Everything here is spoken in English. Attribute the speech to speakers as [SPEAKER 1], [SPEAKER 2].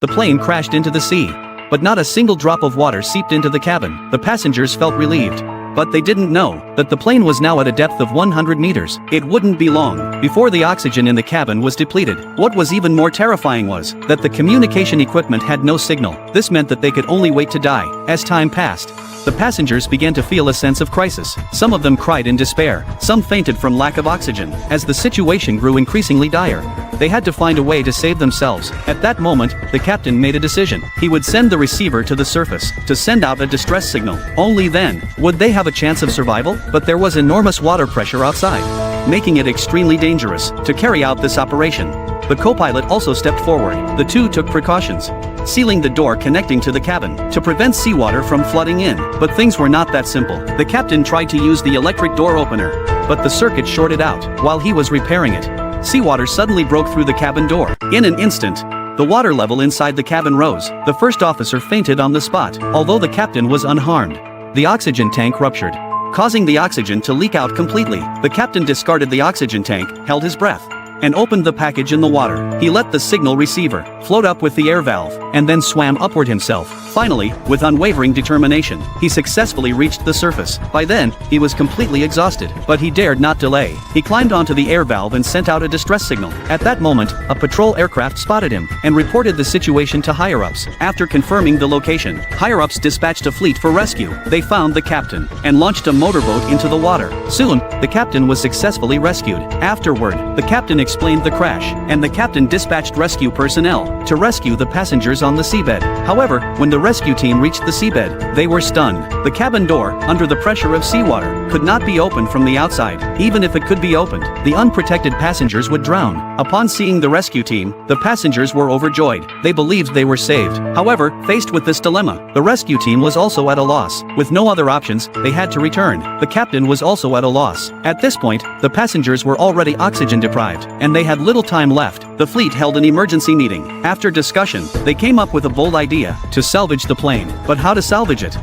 [SPEAKER 1] The plane crashed into the sea. But not a single drop of water seeped into the cabin. The passengers felt relieved. But they didn't know that the plane was now at a depth of 100 meters. It wouldn't be long before the oxygen in the cabin was depleted. What was even more terrifying was that the communication equipment had no signal. This meant that they could only wait to die. As time passed, the passengers began to feel a sense of crisis. Some of them cried in despair. Some fainted from lack of oxygen. As the situation grew increasingly dire, they had to find a way to save themselves. At that moment, the captain made a decision. He would send the receiver to the surface to send out a distress signal. Only then would they have a chance of survival. But there was enormous water pressure outside, making it extremely dangerous to carry out this operation. The co-pilot also stepped forward. The two took precautions, sealing the door connecting to the cabin to prevent seawater from flooding in. But things were not that simple. The captain tried to use the electric door opener, but the circuit shorted out. While he was repairing it, seawater suddenly broke through the cabin door. In an instant, the water level inside the cabin rose. The first officer fainted on the spot. Although the captain was unharmed, the oxygen tank ruptured, causing the oxygen to leak out completely. The captain discarded the oxygen tank, held his breath, and opened the package in the water. He let the signal receiver float up with the air valve, and then swam upward himself. Finally, with unwavering determination, he successfully reached the surface. By then, he was completely exhausted, but he dared not delay. He climbed onto the air valve and sent out a distress signal. At that moment, a patrol aircraft spotted him and reported the situation to higher-ups. After confirming the location, higher-ups dispatched a fleet for rescue. They found the captain and launched a motorboat into the water. Soon, the captain was successfully rescued. Afterward, the captain explained the crash, and the captain dispatched rescue personnel to rescue the passengers on the seabed. However, when the rescue team reached the seabed, they were stunned. The cabin door, under the pressure of seawater, could not be opened from the outside. Even if it could be opened, the unprotected passengers would drown. Upon seeing the rescue team, the passengers were overjoyed. They believed they were saved. However, faced with this dilemma, the rescue team was also at a loss. With no other options, they had to return. The captain was also at a loss. At this point, the passengers were already oxygen deprived, and they had little time left. The fleet held an emergency meeting. After discussion, they came up with a bold idea to salvage the plane. But how to salvage it?